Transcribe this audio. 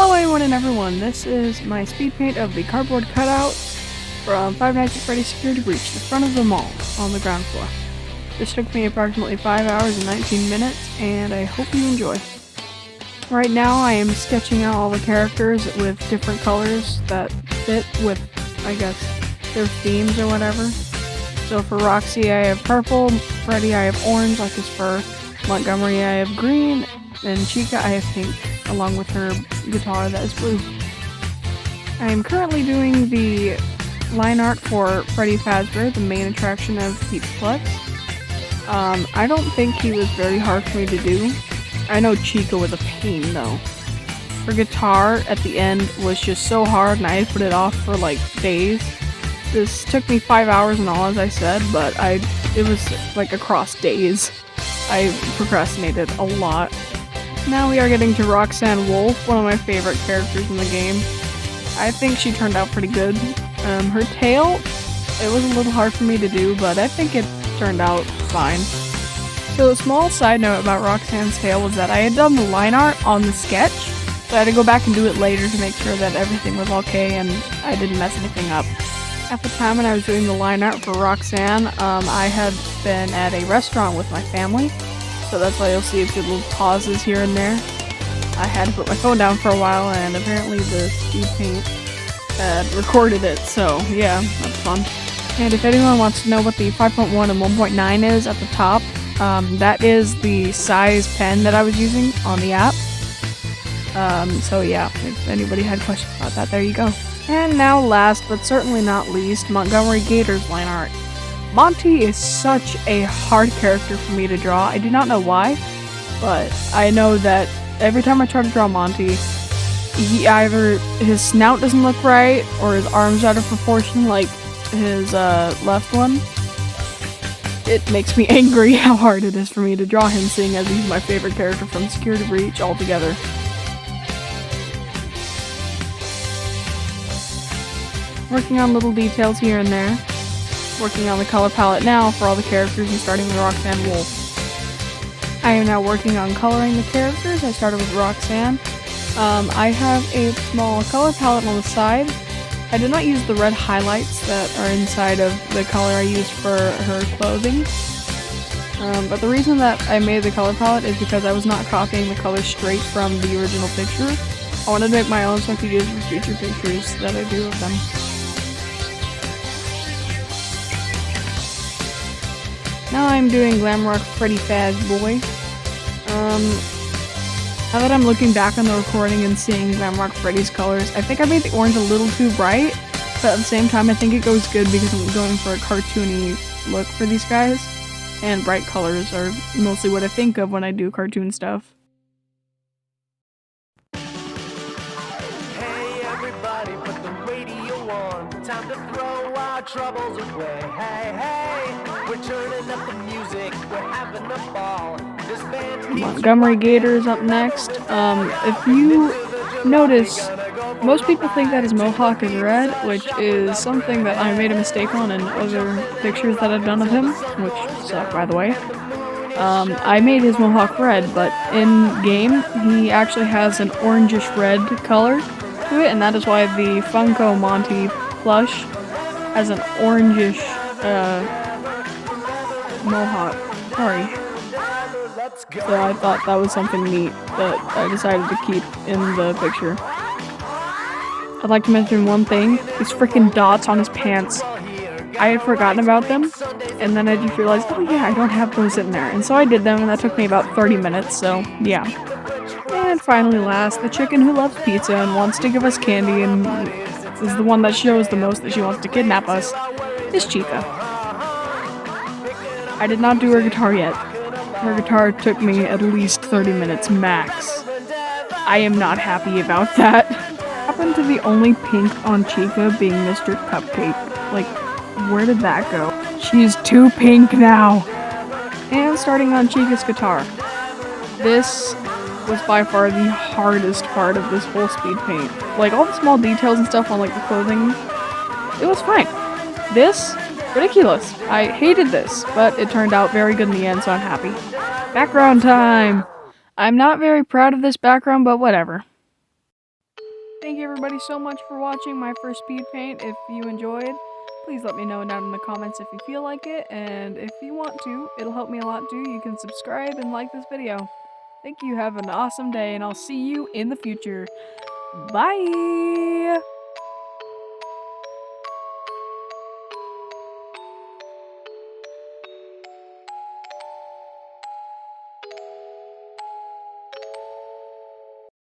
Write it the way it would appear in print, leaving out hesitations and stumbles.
Hello anyone and everyone, this is my speed paint of the cardboard cutout from FNaF Security Security Breach, the front of the mall on the ground floor. This took me approximately 5 hours and 19 minutes, and I hope you enjoy. Right now I am sketching out all the characters with different colors that fit with, I guess, their themes or whatever. So for Roxy I have purple, Freddy I have orange like his fur, Montgomery I have green, and Chica I have pink, along with her guitar that is blue. I am currently doing the line art for Freddy Fazbear, the main attraction of Plex. I don't think he was very hard for me to do. I know Chica was a pain though. Her guitar at the end was just so hard and I put it off for like days. This took me 5 hours and all, as I said, but it was like across days. I procrastinated a lot. Now we are getting to Roxanne Wolfe, one of my favorite characters in the game. I think she turned out pretty good. Her tail, it was a little hard for me to do, but I think it turned out fine. So a small side note about Roxanne's tail was that I had done the line art on the sketch, so I had to go back and do it later to make sure that everything was okay and I didn't mess anything up. At the time when I was doing the line art for Roxanne, I had been at a restaurant with my family. So that's why you'll see a few little pauses here and there. I had to put my phone down for a while and apparently the speed paint had recorded it, so yeah, that's fun. And if anyone wants to know what the 5.1 and 1.9 is at the top, that is the size pen that I was using on the app. So yeah, if anybody had questions about that, there you go. And now last but certainly not least, Montgomery Gator's line art. Monty is such a hard character for me to draw. I do not know why, but I know that every time I try to draw Monty, his snout doesn't look right, or his arms out of proportion like his left one. It makes me angry how hard it is for me to draw him, seeing as he's my favorite character from Security Breach altogether. Working on little details here and there. Working on the color palette now for all the characters and starting with Roxanne Wolfe. I am now working on coloring the characters. I started with Roxanne. I have a small color palette on the side. I did not use the red highlights that are inside of the color I used for her clothing. But the reason that I made the color palette is because I was not copying the colors straight from the original picture. I wanted to make my own so I could use for future pictures that I do of them. Now I'm doing Glamrock Freddy Fazboy. Now that I'm looking back on the recording and seeing Glamrock Freddy's colors, I think I made the orange a little too bright, but at the same time I think it goes good because I'm going for a cartoony look for these guys, and bright colors are mostly what I think of when I do cartoon stuff. Hey everybody, put the radio on. Time to throw our troubles away. Hey, hey, we're turning up the music. We're having a ball. This band Montgomery Gator is up next. If you notice, most people think that his mohawk is red, which is something that I made a mistake on in other pictures that I've done of him, which suck by the way. I made his mohawk red, but in game he actually has an orangish red color to it, and that is why the Funko Monty plush has an orangish mohawk. Sorry. So I thought that was something neat that I decided to keep in the picture. I'd like to mention one thing, these freaking dots on his pants. I had forgotten about them, and then I just realized, oh yeah, I don't have those in there. And so I did them, and that took me about 30 minutes, so yeah. And finally last, the chicken who loves pizza and wants to give us candy and is the one that shows the most that she wants to kidnap us, is Chica. I did not do her guitar yet. Her guitar took me at least 30 minutes max. I am not happy about that. Happened to the only pink on Chica being Mr. Cupcake. Like, where did that go? She's too pink now! And starting on Chica's guitar. This was by far the hardest part of this whole speed paint. Like, all the small details and stuff on like the clothing, it was fine. This, ridiculous. I hated this, but it turned out very good in the end, so I'm happy. Background time! I'm not very proud of this background, but whatever. Thank you everybody so much for watching my first speed paint. If you enjoyed, please let me know down in the comments if you feel like it, and if you want to, it'll help me a lot too. You can subscribe and like this video. Thank you, have an awesome day, and I'll see you in the future. Bye!